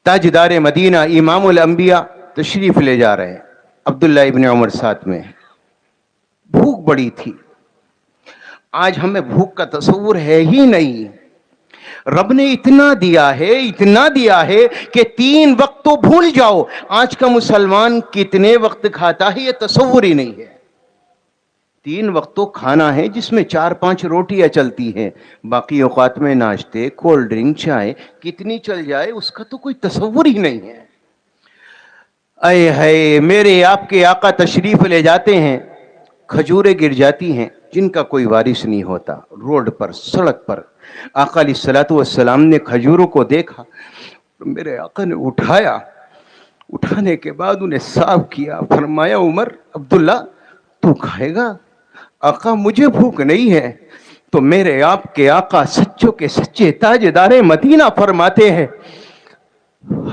تاجدار مدینہ امام الانبیاء تشریف لے جا رہے ہیں، عبداللہ ابن عمر ساتھ میں۔ بھوک بڑی تھی، آج ہمیں بھوک کا تصور ہے ہی نہیں۔ رب نے اتنا دیا ہے کہ 3 وقت تو بھول جاؤ۔ آج کا مسلمان کتنے وقت کھاتا ہے یہ تصور ہی نہیں ہے۔ 3 وقت تو کھانا ہے جس میں 4-5 روٹیاں چلتی ہیں، باقی اوقات میں ناشتے، کولڈ ڈرنک، چائے کتنی چل جائے اس کا تو کوئی تصور ہی نہیں ہے۔ اے ہے میرے آپ کے آقا تشریف لے جاتے ہیں، کھجوریں گر جاتی ہیں جن کا کوئی وارث نہیں ہوتا، روڈ پر، سڑک پر۔ آقا علیہ الصلوۃ والسلام نے کھجوروں کو دیکھا، میرے آقا نے اٹھانے کے بعد انہیں صاف کیا، فرمایا عمر، عبداللہ تو کھائے گا؟ آقا مجھے بھوک نہیں ہے۔ تو میرے آپ کے آقا سچوں کے سچے تاجدار مدینہ فرماتے ہیں،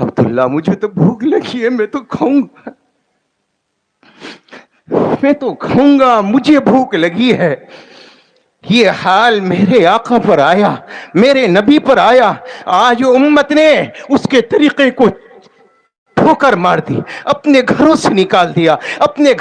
عبداللہ مجھے تو بھوک لگی ہے، میں تو کھاؤں گا، مجھے بھوک لگی ہے۔ یہ حال میرے آقا پر آیا، میرے نبی پر آیا۔ آج امت نے اس کے طریقے کو ٹھوکر مار دی، اپنے گھروں سے نکال دیا، اپنے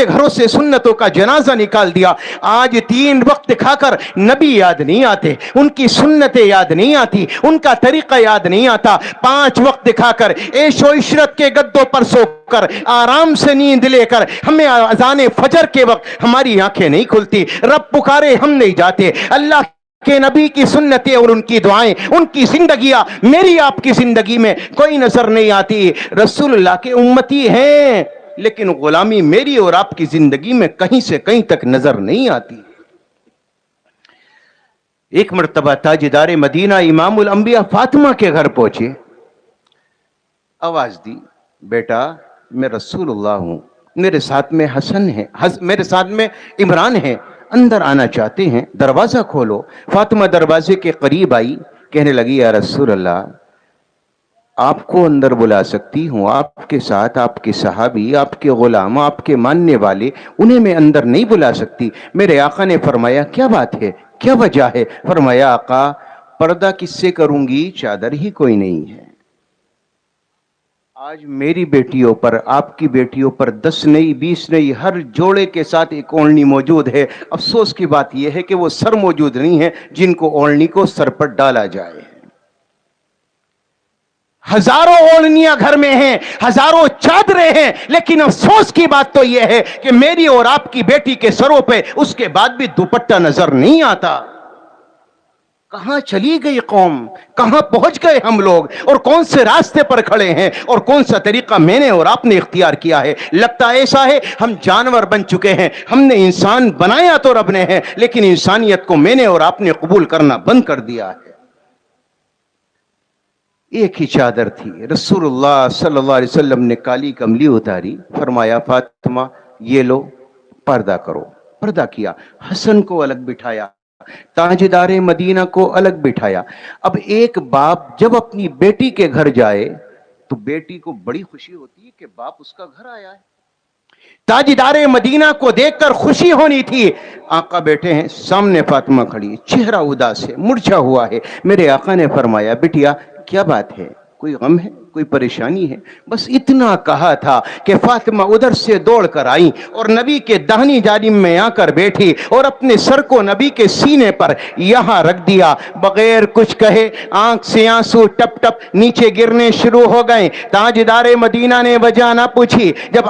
گھروں سے سنتوں کا جنازہ نکال دیا۔ آج 3 وقت کھا کر نبی یاد نہیں آتے، ان کی سنتیں یاد نہیں آتی، ان کا طریقہ یاد نہیں آتا۔ 5 وقت کھا کر عیش و عشرت کے گدوں پر سو کر آرام سے نیند لے کر ہمیں اذان فجر کے وقت ہماری آنکھیں نہیں کھلتی، رب پکارے ہم نہیں جاتے۔ اللہ کہ نبی کی سنتیں اور ان کی دعائیں، ان کی زندگیاں میری آپ کی زندگی میں کوئی نظر نہیں آتی۔ رسول اللہ کے امتی ہیں لیکن غلامی میری اور آپ کی زندگی میں کہیں سے کہیں تک نظر نہیں آتی۔ ایک مرتبہ تاجدار مدینہ امام الانبیاء فاطمہ کے گھر پہنچے، آواز دی، بیٹا میں رسول اللہ ہوں، میرے ساتھ میں حسن ہے، میرے ساتھ میں عمران ہے، اندر آنا چاہتے ہیں، دروازہ کھولو۔ فاطمہ دروازے کے قریب آئی، کہنے لگی یا رسول اللہ آپ کو اندر بلا سکتی ہوں، آپ کے ساتھ آپ کے صحابی، آپ کے غلام، آپ کے ماننے والے، انہیں میں اندر نہیں بلا سکتی۔ میرے آقا نے فرمایا کیا بات ہے، کیا وجہ ہے؟ فرمایا آقا پردہ کس سے کروں گی، چادر ہی کوئی نہیں ہے۔ آج میری بیٹیوں پر، آپ کی بیٹیوں پر 10 نہیں 20 نہیں، ہر جوڑے کے ساتھ ایک اولنی موجود ہے۔ افسوس کی بات یہ ہے کہ وہ سر موجود نہیں ہے جن کو اولنی کو سر پر ڈالا جائے۔ ہزاروں اولنیاں گھر میں ہیں، ہزاروں چادریں ہیں، لیکن افسوس کی بات تو یہ ہے کہ میری اور آپ کی بیٹی کے سروں پہ اس کے بعد بھی دوپٹہ نظر نہیں آتا۔ کہاں چلی گئی قوم، کہاں پہنچ گئے ہم لوگ، اور کون سے راستے پر کھڑے ہیں، اور کون سا طریقہ میں نے اور آپ نے اختیار کیا ہے؟ لگتا ایسا ہے ہم جانور بن چکے ہیں۔ ہم نے انسان بنایا تو رب نے ہے، لیکن انسانیت کو میں نے اور آپ نے قبول کرنا بند کر دیا ہے۔ ایک ہی چادر تھی، رسول اللہ صلی اللہ علیہ وسلم نے کالی کملی اتاری، فرمایا فاطمہ یہ لو پردہ کرو۔ پردہ کیا، حسن کو الگ بٹھایا، تاجدار مدینہ کو الگ بٹھایا۔ اب ایک باپ جب اپنی بیٹی کے گھر جائے تو بیٹی کو بڑی خوشی ہوتی ہے کہ باپ اس کا گھر آیا ہے۔ تاجدار مدینہ کو دیکھ کر خوشی ہونی تھی۔ آقا بیٹھے ہیں، سامنے فاطمہ کھڑی، چہرہ اداس ہے، مرجھا ہوا ہے۔ میرے آقا نے فرمایا بٹیا کیا بات ہے، کوئی غم ہے، کوئی پریشانی ہے؟ بس اتنا کہا تھا کہ فاطمہ ادھر سے دوڑ کر آئی اور نبی کے داہنی جانب میں آ کر بیٹھی اور اپنے سر کو نبی کے سینے پر یہاں رکھ دیا، بغیر کچھ کہے آنکھ سے آنسو ٹپ ٹپ نیچے گرنے شروع ہو گئے۔ تاجدار مدینہ نے وجہ نہ پوچھی، جب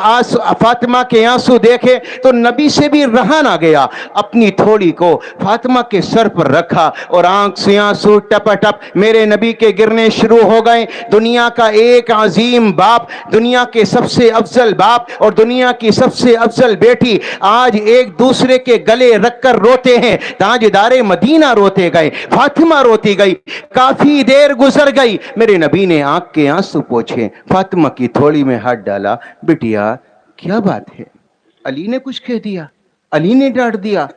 فاطمہ کے آنسو دیکھے تو نبی سے بھی رہا نہ گیا، اپنی تھوڑی کو فاطمہ کے سر پر رکھا اور آنکھ سے آنسو ٹپ ٹپ میرے نبی کے گرنے شروع ہو گئے۔ دنیا کا ایک عظیم باپ، دنیا کے سب سے افضل باپ اور دنیا کی سب سے افضل بیٹی آج ایک دوسرے کے گلے رکھ کر روتے ہیں۔ تاجدار مدینہ روتے گئے، فاطمہ روتی گئی، کافی دیر گزر گئی، میرے نبی نے آنکھ کے آنسو پوچھے، فاطمہ کی تھوڑی میں ہاتھ ڈالا، بٹیا کیا بات ہے؟ علی نے کچھ کہہ دیا، علی نے ڈانٹ دیا؟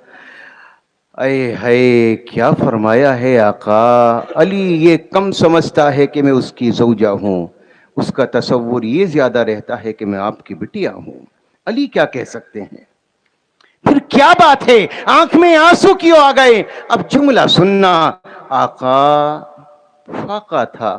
اے ہے کیا فرمایا ہے آقا، علی یہ کم سمجھتا ہے کہ میں اس کی زوجہ ہوں، اس کا تصور یہ زیادہ رہتا ہے کہ میں آپ کی بٹیا ہوں۔ علی کیا کہہ سکتے ہیں؟ پھر کیا بات ہے؟ آنکھ میں آنسو کیوں آ گئے؟ اب جملہ سننا، آقا فاقہ تھا،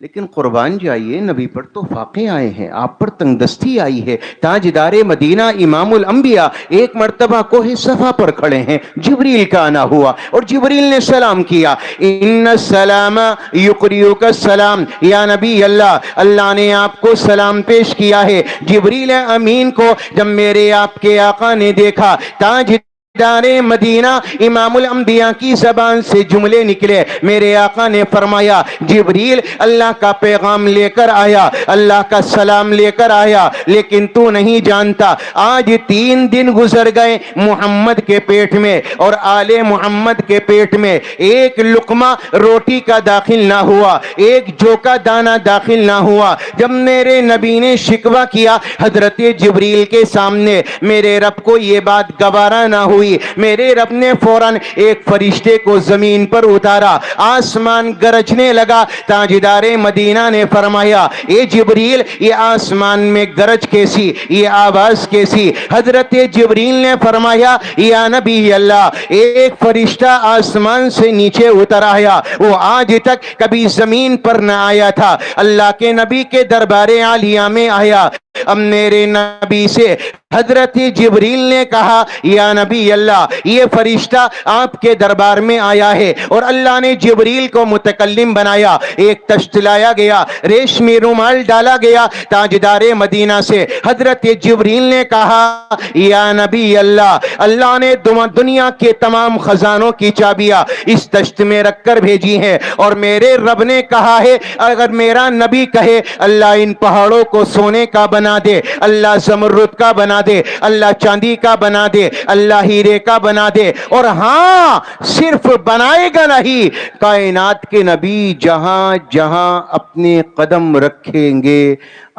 لیکن قربان جائیے نبی پر تو فاقے آئے ہیں، آپ پر تنگدستی آئی ہے۔ تاجدار مدینہ امام الانبیاء ایک مرتبہ کوہ صفا پر کھڑے ہیں، جبریل کا آنا ہوا اور جبریل نے سلام کیا، ان السلام یقریک السلام، یا نبی اللہ، اللہ نے آپ کو سلام پیش کیا ہے۔ جبریل امین کو جب میرے آپ کے آقا نے دیکھا، تاجدار مدینہ امام الانبیاء کی زبان سے جملے نکلے، میرے آقا نے فرمایا جبریل اللہ کا پیغام لے کر آیا، اللہ کا سلام لے کر آیا، لیکن تو نہیں جانتا آج 3 دن گزر گئے محمد کے پیٹ میں اور آل محمد کے پیٹ میں ایک لقمہ روٹی کا داخل نہ ہوا، ایک جو کا دانہ داخل نہ ہوا۔ جب میرے نبی نے شکوہ کیا حضرت جبریل کے سامنے، میرے رب کو یہ بات گوارا نہ ہوئی، میرے رب نے فوراً ایک فرشتے کو زمین پر اتارا، آسمان گرجنے لگا۔ تاجدار مدینہ نے فرمایا اے جبریل یہ آسمان میں گرج کیسی، یہ آواز کیسی؟ حضرت جبریل نے فرمایا یا نبی اللہ، ایک فرشتہ آسمان سے نیچے اتر آیا، وہ آج تک کبھی زمین پر نہ آیا تھا، اللہ کے نبی کے دربار عالیہ میں آیا۔ اب میرے نبی سے حضرت جبریل نے کہا یا نبی اللہ، یہ فرشتہ آپ کے دربار میں آیا ہے، اور اللہ نے جبریل کو متکلم بنایا، ایک تشت لایا گیا، ریشمی رومال ڈالا گیا۔ تاجدار مدینہ سے حضرت جبریل نے کہا یا نبی اللہ، اللہ نے دنیا کے تمام خزانوں کی چابیاں اس تشت میں رکھ کر بھیجی ہیں، اور میرے رب نے کہا ہے اگر میرا نبی کہے اللہ ان پہاڑوں کو سونے کا بنا دے، اللہ زمرد کا بنا دے، اللہ چاندی کا بنا دے، اللہ ہیرے کا بنا دے، اور ہاں صرف بنائے گا نہیں، کائنات کے نبی جہاں جہاں اپنے قدم رکھیں گے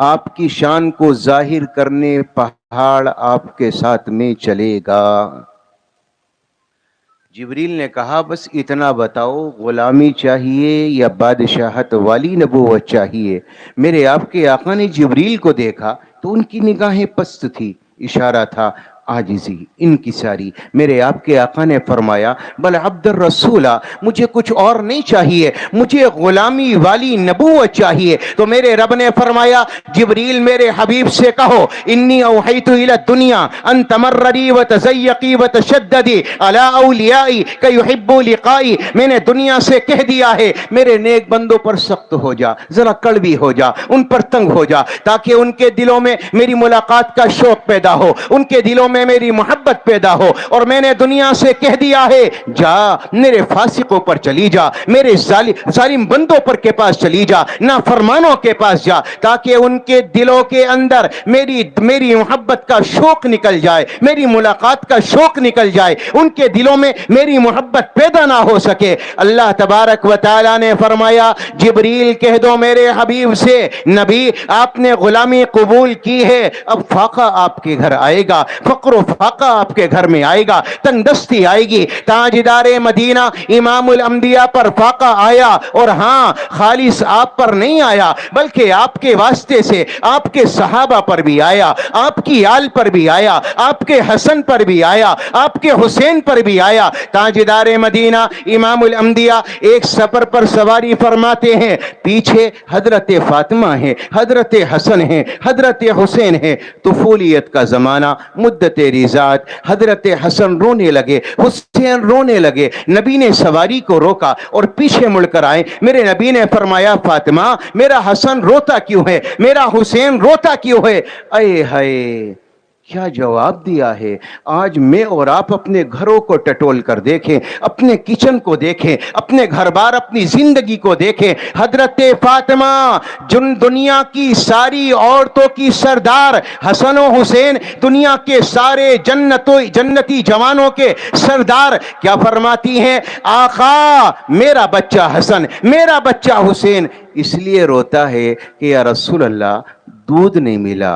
آپ کی شان کو ظاہر کرنے پہاڑ آپ کے ساتھ میں چلے گا۔ جبریل نے کہا بس اتنا بتاؤ، غلامی چاہیے یا بادشاہت والی نبوت چاہیے؟ میرے آپ کے آقا نے جبریل کو دیکھا تو ان کی نگاہیں پست تھی، اشارہ تھا عاجزی، انکساری۔ میرے آپ کے آقا نے فرمایا بل عبد الرسول، مجھے کچھ اور نہیں چاہیے، مجھے غلامی والی نبوت چاہیے۔ تو میرے رب نے فرمایا جبریل میرے حبیب سے کہو انی اوحیت الی الدنیا ان تمرری وتزیقی وتشددی علی اولیائی کہ یحبوا لقائی، میں نے دنیا سے کہہ دیا ہے میرے نیک بندوں پر سخت ہو جا، ذرا کڑوی ہو جا، ان پر تنگ ہو جا، تاکہ ان کے دلوں میں میری ملاقات کا شوق پیدا ہو، ان کے دلوں میں میری محبت پیدا ہو۔ اور میں نے دنیا سے کہہ دیا ہے جا میرے فاسقوں پر چلی جا، میرے ظالم بندوں پر کے پاس چلی جا، نافرمانوں کے پاس جا، تاکہ ان کے دلوں کے اندر میری محبت کا شوق نکل جائے، میری ملاقات کا شوق نکل جائے، ان کے دلوں میں میری محبت پیدا نہ ہو سکے۔ اللہ تبارک و تعالی نے فرمایا جبریل کہہ دو میرے حبیب سے نبی آپ نے غلامی قبول کی ہے، اب فاقہ آپ کے گھر آئے گا، فقر و فاقہ آپ کے گھر میں آئے گا، تنگدستی آئے گی۔ تاجدار مدینہ امام الانبیاء پر فاقہ آیا، اور ہاں خالص آپ پر نہیں آیا بلکہ آپ کے واسطے سے آپ کے صحابہ پر بھی آیا، آپ کی آل پر بھی آیا، آپ کے حسن پر بھی آیا، آپ کے حسین پر بھی آیا۔ تاجدار مدینہ امام الانبیاء ایک سفر پر سواری فرماتے ہیں، پیچھے حضرت فاطمہ ہیں، حضرت حسن ہیں، حضرت حسین ہیں۔ طفولیت کا زمانہ، مدت رضاعت، حضرت حسن رونے لگے، حسین رونے لگے۔ نبی نے سواری کو روکا اور پیچھے مڑ کر آئے، میرے نبی نے فرمایا فاطمہ میرا حسن روتا کیوں ہے، میرا حسین روتا کیوں ہے؟ اے ہائے کیا جواب دیا ہے۔ آج میں اور آپ اپنے گھروں کو ٹٹول کر دیکھیں، اپنے کچن کو دیکھیں، اپنے گھر بار اپنی زندگی کو دیکھیں۔ حضرت فاطمہ جن دنیا کی ساری عورتوں کی سردار، حسن و حسین دنیا کے سارے جنتی جوانوں کے سردار، کیا فرماتی ہیں؟ آقا میرا بچہ حسن، میرا بچہ حسین اس لیے روتا ہے کہ یا رسول اللہ دودھ نہیں ملا،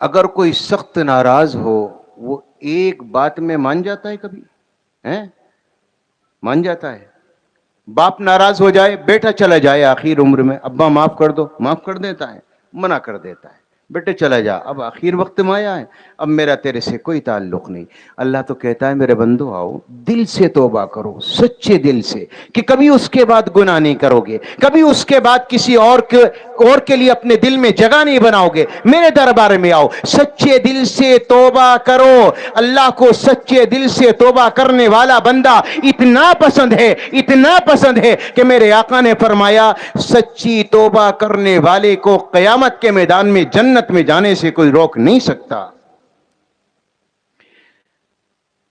اگر کوئی سخت ناراض ہو وہ ایک بات میں مان جاتا ہے کبھی؟ ہیں؟ مان جاتا ہے؟ باپ ناراض ہو جائے، بیٹا چلا جائے آخر عمر میں، ابا معاف کر دو، معاف کر دیتا ہے؟ منع کر دیتا ہے، بیٹے چلا جا، اب آخر وقت میں آیا ہے، اب میرا تیرے سے کوئی تعلق نہیں۔ اللہ تو کہتا ہے میرے بندو آؤ، دل سے توبہ کرو، سچے دل سے، کہ کبھی اس کے بعد گناہ نہیں کرو گے، کبھی اس کے بعد کسی اور کے لیے اپنے دل میں جگہ نہیں بناؤ گے۔ میرے دربار میں آؤ، سچے دل سے توبہ کرو۔ اللہ کو سچے دل سے توبہ کرنے والا بندہ اتنا پسند ہے، اتنا پسند ہے کہ میرے آقا نے فرمایا سچی توبہ کرنے والے کو قیامت کے میدان میں جنت میں جانے سے کوئی روک نہیں سکتا۔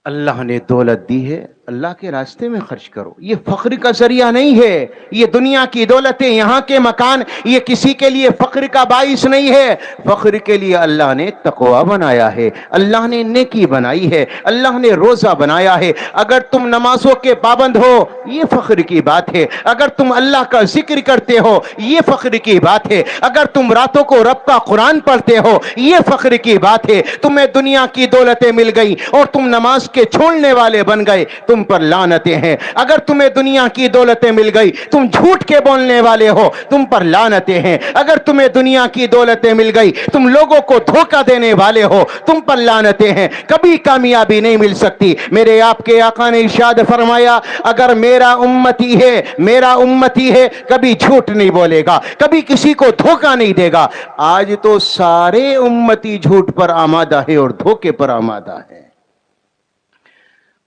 اللہ نے دولت دی ہے، اللہ کے راستے میں خرچ کرو، یہ فخر کا ذریعہ نہیں ہے۔ یہ دنیا کی دولتیں، یہاں کے مکان، یہ کسی کے لیے فخر کا باعث نہیں ہے۔ فخر کے لیے اللہ نے تقوی بنایا ہے، اللہ نے نیکی بنائی ہے، اللہ نے روزہ بنایا ہے۔ اگر تم نمازوں کے پابند ہو یہ فخر کی بات ہے، اگر تم اللہ کا ذکر کرتے ہو یہ فخر کی بات ہے، اگر تم راتوں کو رب کا قرآن پڑھتے ہو یہ فخر کی بات ہے۔ تمہیں دنیا کی دولتیں مل گئی اور تم نماز کے چھوڑنے والے بن گئے، تم پر لعنتیں ہیں۔ اگر تمہیں دنیا کی دولتیں مل گئی، تم جھوٹ کے بولنے والے ہو، تم پر لعنتیں ہیں۔ اگر تمہیں دنیا کی دولتیں مل گئی، تم لوگوں کو دھوکہ دینے والے ہو، تم پر لعنتیں ہیں۔ کبھی کامیابی نہیں مل سکتی۔ میرے آپ کے آقا نے ارشاد فرمایا اگر میرا امتی ہے کبھی جھوٹ نہیں بولے گا، کبھی کسی کو دھوکہ نہیں دے گا۔ آج تو سارے امتی جھوٹ پر آمادہ ہے اور دھوکے پر آمادہ ہے۔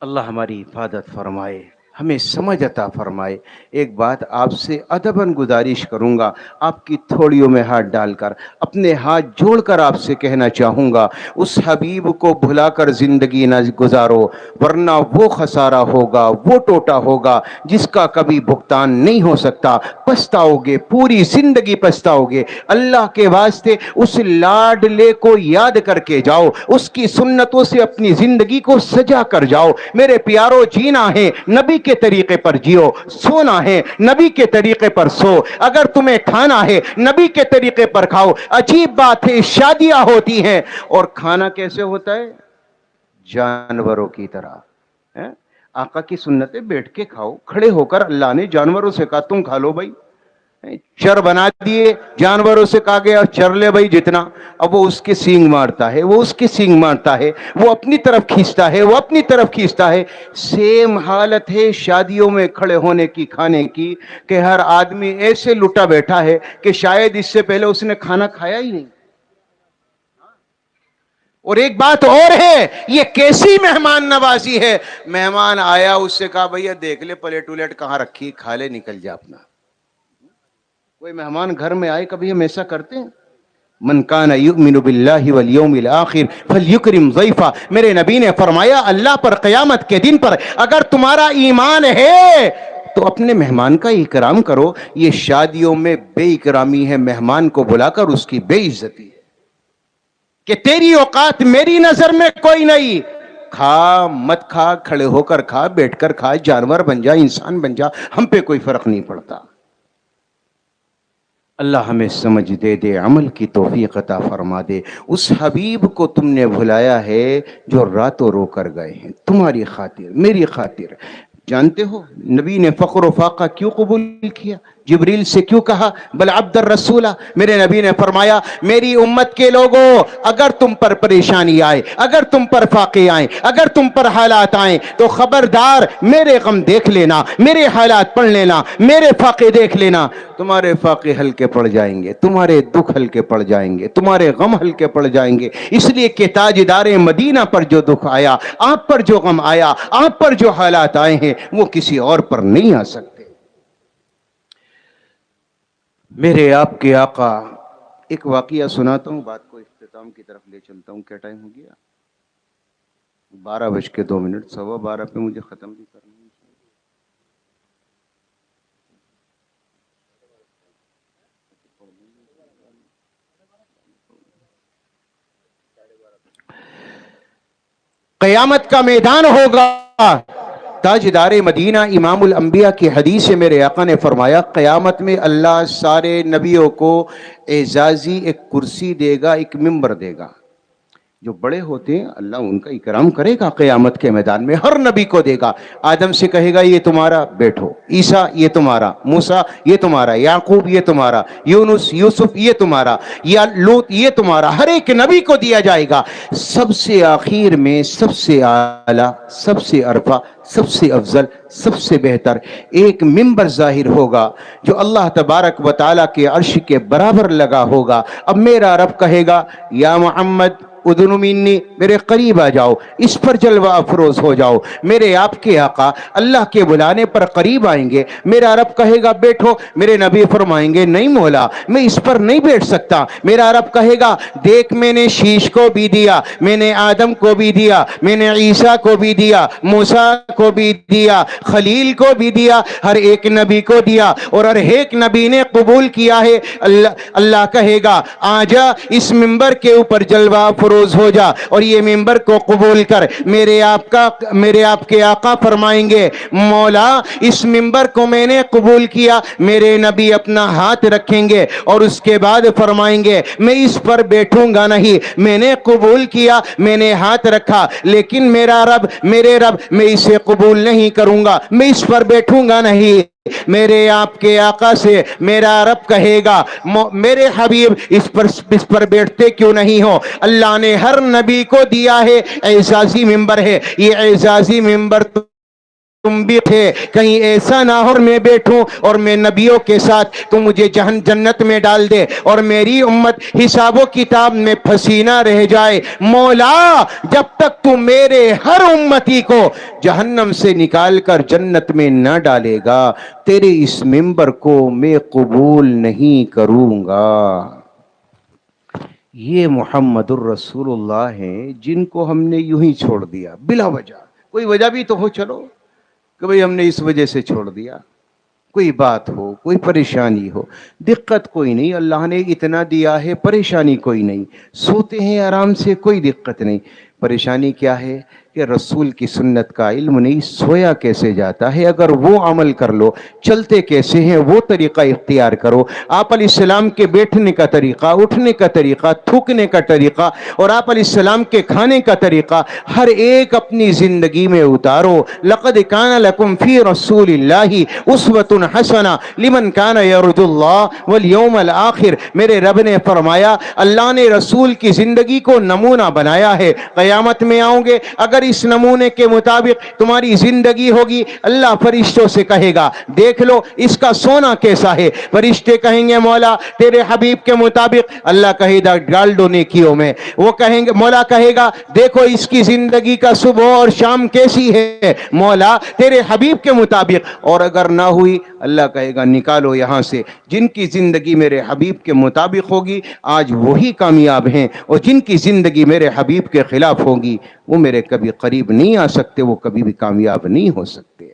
اللہ ہماری حفاظت فرمائے، ہمیں سمجھ عطا فرمائے۔ ایک بات آپ سے ادباً گزارش کروں گا، آپ کی تھوڑیوں میں ہاتھ ڈال کر، اپنے ہاتھ جوڑ کر آپ سے کہنا چاہوں گا، اس حبیب کو بھلا کر زندگی نہ گزارو، ورنہ وہ خسارہ ہوگا، وہ ٹوٹا ہوگا جس کا کبھی بھگتان نہیں ہو سکتا۔ پچھتاؤ گے، پوری زندگی پچھتاؤ گے۔ اللہ کے واسطے اس لاڈلے کو یاد کر کے جاؤ، اس کی سنتوں سے اپنی زندگی کو سجا کر جاؤ۔ میرے پیارو، جینا ہے نبی کے طریقے پر جیو، سونا ہے نبی کے طریقے پر سو، اگر تمہیں کھانا ہے نبی کے طریقے پر کھاؤ۔ عجیب بات ہے، شادیاں ہوتی ہیں اور کھانا کیسے ہوتا ہے؟ جانوروں کی طرح۔ آقا کی سنت ہے بیٹھ کے کھاؤ، کھڑے ہو کر اللہ نے جانوروں سے کہا تم کھا لو بھائی، چر بنا دیے، جانوروں سے کہا گیا چر لے بھائی جتنا، اب وہ اس کے سینگ مارتا ہے، وہ اس کے سینگ مارتا ہے، وہ اپنی طرف کھینچتا ہے، وہ اپنی طرف کھینچتا ہے۔ سیم حالت ہے شادیوں میں کھڑے ہونے کی، کھانے کی، کہ ہر آدمی ایسے لٹا بیٹھا ہے کہ شاید اس سے پہلے اس نے کھانا کھایا ہی نہیں۔ اور ایک بات اور ہے، یہ کیسی مہمان نوازی ہے، مہمان آیا اس سے کہا بھیا دیکھ لے پلیٹ ولیٹ کہاں رکھی، کھا لے نکل جا اپنا۔ کوئی مہمان گھر میں آئے کبھی ہم ایسا کرتے ہیں؟ من کان یؤمن باللہ والیوم الآخر فلیکرم ضیفہ، میرے نبی نے فرمایا اللہ پر، قیامت کے دن پر اگر تمہارا ایمان ہے تو اپنے مہمان کا اکرام کرو۔ یہ شادیوں میں بے اکرامی ہے، مہمان کو بلا کر اس کی بے عزتی ہے کہ تیری اوقات میری نظر میں کوئی نہیں۔ کھا مت کھا، کھڑے ہو کر کھا، بیٹھ کر کھا، جانور بن جا، انسان بن جا، ہم پہ کوئی فرق نہیں پڑتا۔ اللہ ہمیں سمجھ دے دے، عمل کی توفیق عطا فرما دے۔ اس حبیب کو تم نے بھلایا ہے جو راتوں رو کر گئے ہیں تمہاری خاطر، میری خاطر۔ جانتے ہو نبی نے فقر و فاقہ کیوں قبول کیا؟ جبریل سے کیوں کہا بل عبد الرسولہ؟ میرے نبی نے فرمایا میری امت کے لوگوں، اگر تم پر پریشانی آئے، اگر تم پر فاقے آئیں، اگر تم پر حالات آئیں تو خبردار میرے غم دیکھ لینا، میرے حالات پڑھ لینا، میرے فاقے دیکھ لینا، تمہارے فاقے ہلکے پڑ جائیں گے، تمہارے دکھ ہلکے پڑ جائیں گے، تمہارے غم ہلکے پڑ جائیں گے۔ اس لیے کہ تاجدار مدینہ پر جو دکھ آیا، آپ پر جو غم آیا، آپ پر جو حالات آئے ہیں وہ کسی اور پر نہیں آ سکتے۔ میرے آپ کے آقا، ایک واقعہ سناتا ہوں، بات کو اختتام کی طرف لے چلتا ہوں۔ کیا ٹائم ہو گیا؟ 12:02، 12:15 پہ مجھے ختم بھی کرنا ہے۔ قیامت کا میدان ہوگا، تاجدار مدینہ امام الانبیاء کی حدیث سے میرے آقا نے فرمایا قیامت میں اللہ سارے نبیوں کو اعزازی ایک کرسی دے گا، ایک ممبر دے گا۔ جو بڑے ہوتے ہیں اللہ ان کا اکرام کرے گا قیامت کے میدان میں، ہر نبی کو دے گا۔ آدم سے کہے گا یہ تمہارا، بیٹھو۔ عیسیٰ یہ تمہارا، موسیٰ یہ تمہارا، یعقوب یہ تمہارا، یونس یوسف یہ تمہارا، یا لوط یہ تمہارا، ہر ایک نبی کو دیا جائے گا۔ سب سے آخر میں سب سے اعلیٰ، سب سے ارفع، سب سے افضل، سب سے بہتر ایک ممبر ظاہر ہوگا جو اللہ تبارک و تعالیٰ کے عرش کے برابر لگا ہوگا۔ اب میرا رب کہے گا یا محمد ادنو منی، میرے قریب آ جاؤ، اس پر جلوہ افروز ہو جاؤ۔ میرے آپ کے آقا اللہ کے بلانے پر قریب آئیں گے، میرا رب کہے گا بیٹھو، میرے نبی فرمائیں گے نہیں مولا میں اس پر نہیں بیٹھ سکتا۔ میرا رب کہے گا دیکھ میں نے شیش کو بھی دیا، میں نے آدم کو بھی دیا، میں نے عیسیٰ کو بھی دیا، موسیٰ کو بھی دیا، خلیل کو بھی دیا، ہر ایک نبی کو دیا، اور ہر ایک نبی نے قبول کیا ہے۔ اللہ کہے گا آ جا اس ممبر کے اوپر جلوہ افروز ہو جا، اور یہ ممبر کو قبول کر۔ میرے آپ کے آقا فرمائیں گے مولا اس ممبر کو میں نے قبول کیا۔ میرے نبی اپنا ہاتھ رکھیں گے اور اس کے بعد فرمائیں گے میں اس پر بیٹھوں گا نہیں، میں نے قبول کیا، میں نے ہاتھ رکھا، لیکن میرے رب میں اسے قبول نہیں کروں گا، میں اس پر بیٹھوں گا نہیں۔ میرے آپ کے آقا سے میرا رب کہے گا میرے حبیب اس پر بیٹھتے کیوں نہیں ہو؟ اللہ نے ہر نبی کو دیا ہے اعزازی ممبر ہے، یہ اعزازی ممبر تم بھی تھے، کہیں ایسا نہ ہو میں بیٹھوں اور میں نبیوں کے ساتھ تو مجھے جنت میں ڈال دے اور میری امت حساب و کتاب میں پھنسی نہ رہ جائے۔ مولا جب تک تو میرے ہر امتی کو جہنم سے نکال کر جنت میں نہ ڈالے گا تیرے اس ممبر کو میں قبول نہیں کروں گا۔ یہ محمد الرسول اللہ ہیں جن کو ہم نے یوں ہی چھوڑ دیا بلا وجہ۔ کوئی وجہ بھی تو ہو چلو کہ بھئی ہم نے اس وجہ سے چھوڑ دیا، کوئی بات ہو، کوئی پریشانی ہو، دقت کوئی نہیں، اللہ نے اتنا دیا ہے، پریشانی کوئی نہیں، سوتے ہیں آرام سے، کوئی دقت نہیں۔ پریشانی کیا ہے کہ رسول کی سنت کا علم نہیں، سویا کیسے جاتا ہے اگر وہ عمل کر لو، چلتے کیسے ہیں وہ طریقہ اختیار کرو۔ آپ علیہ السلام کے بیٹھنے کا طریقہ، اٹھنے کا طریقہ، تھوکنے کا طریقہ، اور آپ علیہ السلام کے کھانے کا طریقہ ہر ایک اپنی زندگی میں اتارو۔ لقد کان لکم فی رسول اللہ اسوۃ حسنہ لمن کان یرجو اللہ والیوم الآخر۔ میرے رب نے فرمایا اللہ نے رسول کی زندگی کو نمونہ بنایا ہے، قیامت میں آؤ گے اگر اس نمونے کے مطابق تمہاری زندگی ہوگی، اللہ فرشتوں سے کہے گا دیکھ لو اس کا سونا کیسا ہے، فرشتے کہیں گے مولا تیرے حبیب کے مطابق، اللہ کہے گا ڈال دو نیکیوں میں، وہ کہیں گے مولا کہے گا دیکھو اس کی زندگی کا صبح اور شام کیسی ہے، مولا تیرے حبیب کے مطابق، اور اگر نہ ہوئی اللہ کہے گا نکالو یہاں سے۔ جن کی زندگی میرے حبیب کے مطابق ہوگی آج وہی کامیاب ہیں، اور جن کی زندگی میرے حبیب کے خلاف ہوگی وہ میرے کبھی قریب نہیں آ سکتے، وہ کبھی بھی کامیاب نہیں ہو سکتے۔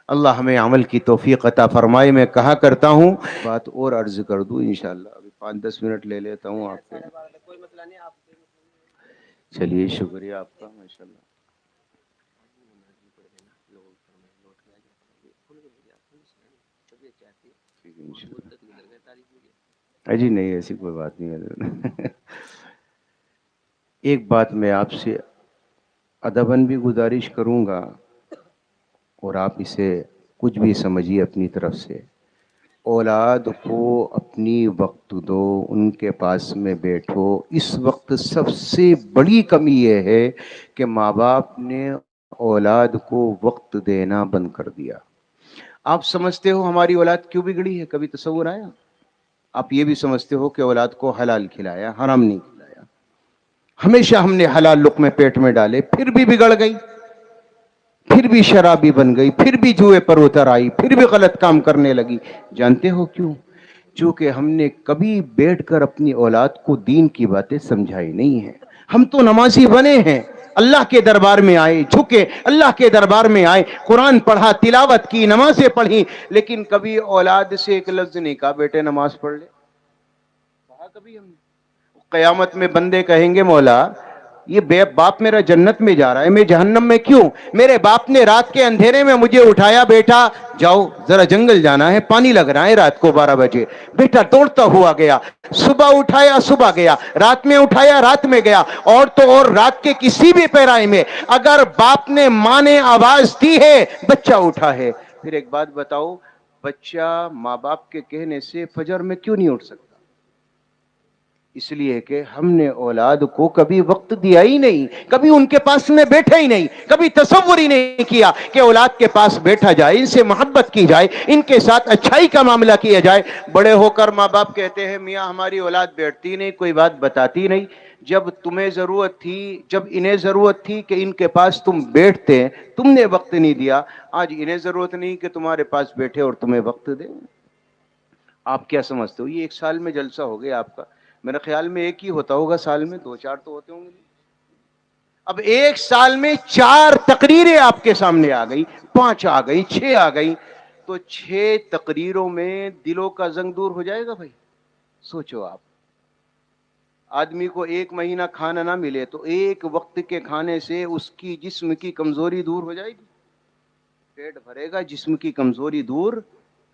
اللہ ہمیں عمل کی توفیق عطا فرمائے۔ میں کہا کرتا ہوں بات اور عرض کر دوں انشاءاللہ، ابھی 5-10 منٹ لے لیتا ہوں آپ سے۔ چلیے شکریہ آپ کا، ماشاءاللہ۔ جی نہیں ایسی کوئی بات نہیں ہے۔ ایک بات میں آپ سے ادباً بھی گزارش کروں گا اور آپ اسے کچھ بھی سمجھیے اپنی طرف سے، اولاد کو اپنی وقت دو، ان کے پاس میں بیٹھو۔ اس وقت سب سے بڑی کمی یہ ہے کہ ماں باپ نے اولاد کو وقت دینا بند کر دیا۔ آپ سمجھتے ہو ہماری اولاد کیوں بگڑی ہے؟ کبھی تصور آیا؟ آپ یہ بھی سمجھتے ہو کہ اولاد کو حلال کھلایا، حرام نہیں کھلایا، ہمیشہ ہم نے حلال لقمے پیٹ میں ڈالے، پھر بھی بگڑ گئی، پھر بھی شرابی بن گئی، پھر بھی جوئے پر اتر آئی، پھر بھی غلط کام کرنے لگی۔ جانتے ہو کیوں؟ چونکہ ہم نے کبھی بیٹھ کر اپنی اولاد کو دین کی باتیں سمجھائی نہیں ہیں۔ ہم تو نمازی بنے ہیں، اللہ کے دربار میں آئے، جھکے اللہ کے دربار میں آئے، قرآن پڑھا، تلاوت کی، نمازیں پڑھی، لیکن کبھی اولاد سے ایک لفظ نہیں کہا بیٹے نماز پڑھ لے، کہا کبھی ہم نے؟ قیامت میں بندے کہیں گے مولا یہ باپ میرا جنت میں جا رہا ہے، میں جہنم میں کیوں؟ میرے باپ نے رات کے اندھیرے میں مجھے اٹھایا، بیٹا جاؤ ذرا جنگل جانا ہے، پانی لگ رہا ہے رات کو 12 بجے۔ بیٹا دوڑتا ہوا گیا، صبح اٹھایا صبح گیا، رات میں اٹھایا رات میں گیا، اور تو اور رات کے کسی بھی پیرائے میں اگر باپ نے ماں نے آواز دی ہے بچہ اٹھا ہے۔ پھر ایک بات بتاؤ، بچہ ماں باپ کے کہنے سے فجر میں کیوں نہیں اٹھ سکتا؟ اس لیے کہ ہم نے اولاد کو کبھی وقت دیا ہی نہیں، کبھی ان کے پاس میں بیٹھا ہی نہیں، کبھی تصور ہی نہیں کیا کہ اولاد کے پاس بیٹھا جائے، ان سے محبت کی جائے، ان کے ساتھ اچھائی کا معاملہ کیا جائے۔ بڑے ہو کر ماں باپ کہتے ہیں میاں ہماری اولاد بیٹھتی نہیں، کوئی بات بتاتی نہیں۔ جب تمہیں ضرورت تھی، جب انہیں ضرورت تھی کہ ان کے پاس تم بیٹھتے، تم نے وقت نہیں دیا۔ آج انہیں ضرورت نہیں کہ تمہارے پاس بیٹھے اور تمہیں وقت دے۔ آپ کیا سمجھتے ہو؟ یہ ایک سال میں جلسہ ہو گیا آپ کا؟ میرے خیال میں ایک ہی ہوتا ہوگا سال میں، 2-4 تو ہوتے ہوں گے۔ اب ایک سال میں 4 تقریریں آپ کے سامنے آ گئی، 5 آ گئی، 6 آ گئی، تو 6 تقریروں میں دلوں کا زنگ دور ہو جائے گا بھائی؟ سوچو آپ، آدمی کو 1 مہینہ کھانا نہ ملے تو ایک وقت کے کھانے سے اس کی جسم کی کمزوری دور ہو جائے گی؟ پیٹ بھرے گا، جسم کی کمزوری دور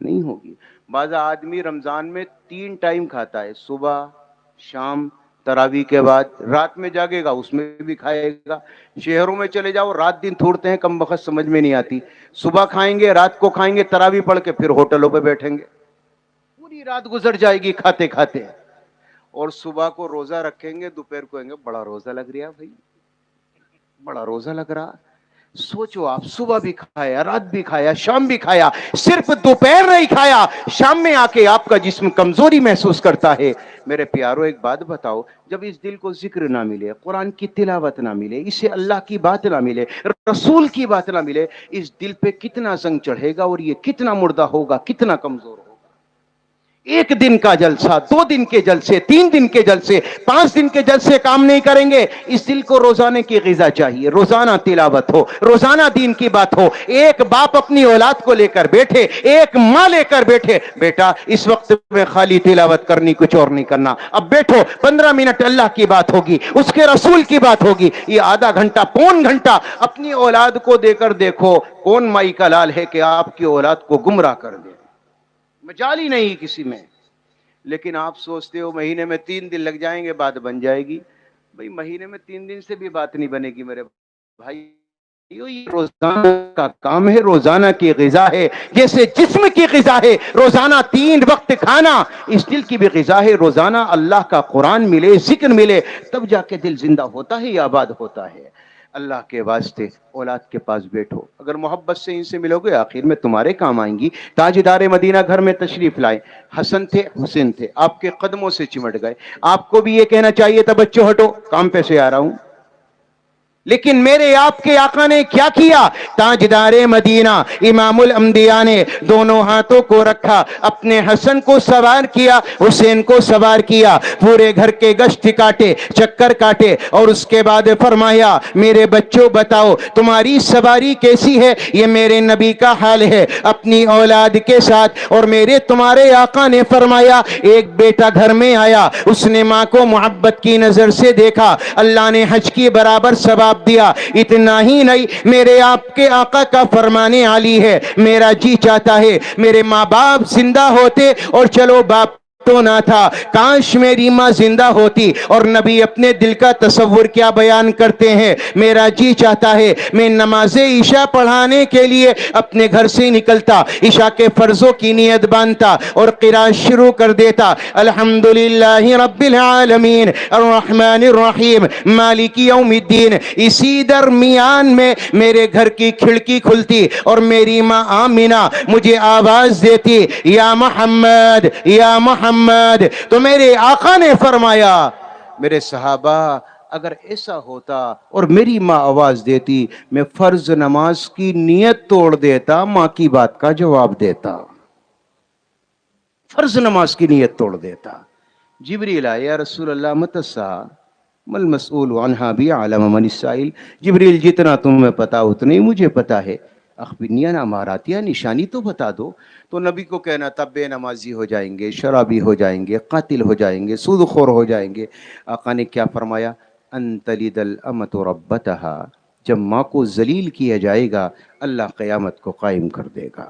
نہیں ہوگی۔ بعض آدمی رمضان میں 3 ٹائم کھاتا ہے، صبح شام تراویح کے بعد، رات میں جاگے گا اس میں بھی کھائے گا۔ شہروں میں چلے جاؤ، رات دن تھوڑتے ہیں، کم بخت سمجھ میں نہیں آتی، صبح کھائیں گے رات کو کھائیں گے، تراویح پڑھ کے پھر ہوٹلوں پہ بیٹھیں گے، پوری رات گزر جائے گی کھاتے کھاتے، اور صبح کو روزہ رکھیں گے، دوپہر کو کہیں گے بڑا روزہ لگ رہا بھائی، بڑا روزہ لگ رہا۔ سوچو آپ، صبح بھی کھایا، رات بھی کھایا، شام بھی کھایا، صرف دوپہر نہیں کھایا، شام میں آ کے آپ کا جسم کمزوری محسوس کرتا ہے۔ میرے پیارو ایک بات بتاؤ، جب اس دل کو ذکر نہ ملے، قرآن کی تلاوت نہ ملے، اسے اللہ کی بات نہ ملے، رسول کی بات نہ ملے، اس دل پہ کتنا زنگ چڑھے گا، اور یہ کتنا مردہ ہوگا، کتنا کمزور ہوگا۔ 1 دن کا جلسہ، 2 دن کے جلسے، 3 دن کے جلسے، 5 دن کے جلسے کام نہیں کریں گے۔ اس دل کو روزانہ کی غذا چاہیے، روزانہ تلاوت ہو، روزانہ دین کی بات ہو۔ ایک باپ اپنی اولاد کو لے کر بیٹھے، ایک ماں لے کر بیٹھے، بیٹا اس وقت میں خالی تلاوت کرنی، کچھ اور نہیں کرنا، اب بیٹھو 15 منٹ اللہ کی بات ہوگی، اس کے رسول کی بات ہوگی۔ یہ آدھا گھنٹہ، پون گھنٹہ اپنی اولاد کو دے کر دیکھو، کون مائی کا لال ہے کہ آپ کی اولاد کو گمراہ کر دے؟ مجال ہی نہیں کسی میں۔ لیکن آپ سوچتے ہو مہینے میں 3 دن لگ جائیں گے بات بن جائے گی۔ بھئی مہینے میں 3 دن سے بھی بات نہیں بنے گی میرے بھائی، یہ روزانہ کا کام ہے، روزانہ کی غذا ہے، جیسے جسم کی غذا ہے روزانہ 3 وقت کھانا، اس دل کی بھی غذا ہے، روزانہ اللہ کا قرآن ملے، ذکر ملے، تب جا کے دل زندہ ہوتا ہے یا آباد ہوتا ہے۔ اللہ کے واسطے اولاد کے پاس بیٹھو، اگر محبت سے ان سے ملو گے آخر میں تمہارے کام آئیں گی۔ تاجدار مدینہ گھر میں تشریف لائے، حسن تھے حسین تھے، آپ کے قدموں سے چمٹ گئے۔ آپ کو بھی یہ کہنا چاہیے تھا بچوں ہٹو، کام پہ سے آ رہا ہوں، لیکن میرے آپ کے آقا نے کیا کیا؟ تاجدار مدینہ امام الانبیاء نے دونوں ہاتھوں کو رکھا، اپنے حسن کو سوار کیا، حسین کو سوار کیا، پورے گھر کے گشت کاٹے، چکر کاٹے، اور اس کے بعد فرمایا میرے بچوں بتاؤ تمہاری سواری کیسی ہے؟ یہ میرے نبی کا حال ہے اپنی اولاد کے ساتھ۔ اور میرے تمہارے آقا نے فرمایا ایک بیٹا گھر میں آیا، اس نے ماں کو محبت کی نظر سے دیکھا، اللہ نے حج کی برابر ثواب دیا۔ اتنا ہی نہیں، میرے آپ کے آقا کا فرمانے عالی ہے، میرا جی چاہتا ہے میرے ماں باپ زندہ ہوتے، اور چلو باپ تو نہ تھا، کاش میری ماں زندہ ہوتی۔ اور نبی اپنے دل کا تصور کیا بیان کرتے ہیں، میرا جی چاہتا ہے میں نماز عشاء پڑھانے کے لیے اپنے گھر سے نکلتا، عشاء کے فرضوں کی نیت باندھتا اور قرات شروع کر دیتا، الحمدللہ رب العالمین الرحمن الرحیم مالک یوم الدین۔ اسی درمیان میں میرے گھر کی کھڑکی کھلتی اور میری ماں آمینہ مجھے آواز دیتی یا محمد یا محمد۔ تو میرے آقا نے فرمایا میرے صحابہ اگر ایسا ہوتا اور میری ماں آواز دیتی، میں فرض نماز کی نیت توڑ دیتا، ماں کی بات کا جواب دیتا، فرض نماز کی نیت توڑ دیتا۔ جبریل آئے، یا رسول اللہ مت الساعة مل مسئول عنہا بعلم من السائل، جبریل جتنا تمہیں پتا اتنا ہی مجھے پتا ہے، اخبرنی عن اماراتیا، نشانی تو بتا دو۔ تو نبی کو کہنا تھا بے نمازی ہو جائیں گے، شرابی ہو جائیں گے، قاتل ہو جائیں گے، سود خور ہو جائیں گے۔ آقا نے کیا فرمایا؟ ان تلد الامۃ ربتہا، جب ماں کو ذلیل کیا جائے گا اللہ قیامت کو قائم کر دے گا۔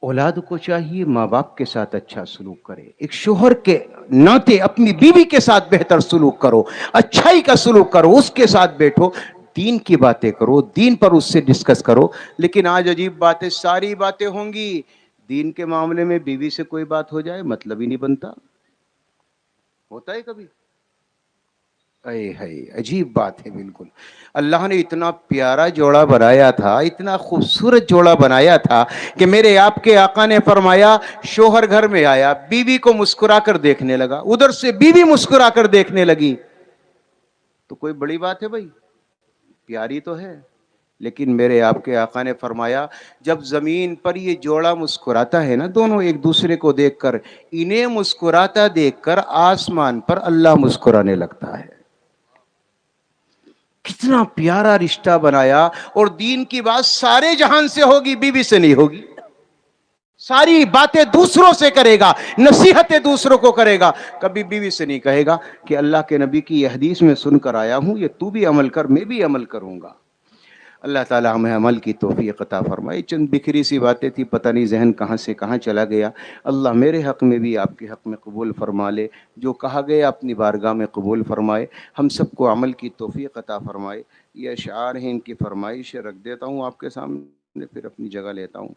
اولاد کو چاہیے ماں باپ کے ساتھ اچھا سلوک کرے، ایک شوہر کے ناطے اپنی بیوی کے ساتھ بہتر سلوک کرو، اچھائی کا سلوک کرو، اس کے ساتھ بیٹھو، دین کی باتیں کرو، دین پر اس سے ڈسکس کرو۔ لیکن آج عجیب باتیں، ساری باتیں ہوں گی، دین کے معاملے میں بیوی سے کوئی بات ہو جائے مطلب ہی نہیں بنتا۔ ہوتا ہے کبھی؟ اے ہے عجیب بات ہے بالکل۔ اللہ نے اتنا پیارا جوڑا بنایا تھا، اتنا خوبصورت جوڑا بنایا تھا کہ میرے آپ کے آقا نے فرمایا شوہر گھر میں آیا، بیوی کو مسکرا کر دیکھنے لگا، ادھر سے بیوی مسکرا کر دیکھنے لگی، تو کوئی بڑی بات ہے بھائی؟ پیاری تو ہے، لیکن میرے آپ کے آقا نے فرمایا جب زمین پر یہ جوڑا مسکراتا ہے نا، دونوں ایک دوسرے کو دیکھ کر، انہیں مسکراتا دیکھ کر آسمان پر اللہ مسکرانے لگتا ہے۔ کتنا پیارا رشتہ بنایا، اور دین کی بات سارے جہان سے ہوگی، بیوی سے نہیں ہوگی۔ ساری باتیں دوسروں سے کرے گا، نصیحتیں دوسروں کو کرے گا، کبھی بیوی سے نہیں کہے گا کہ اللہ کے نبی کی یہ حدیث میں سن کر آیا ہوں، یہ تو بھی عمل کر، میں بھی عمل کروں گا۔ اللہ تعالی ہمیں عمل کی توفیق عطا فرمائے۔ چند بکھری سی باتیں تھی، پتہ نہیں ذہن کہاں سے کہاں چلا گیا۔ اللہ میرے حق میں بھی آپ کے حق میں قبول فرما لے، جو کہا گیا اپنی بارگاہ میں قبول فرمائے، ہم سب کو عمل کی توفیق عطا فرمائے۔ یہ اشعار ہیں، ان کی فرمائش رکھ دیتا ہوں آپ کے سامنے، پھر اپنی جگہ لیتا ہوں۔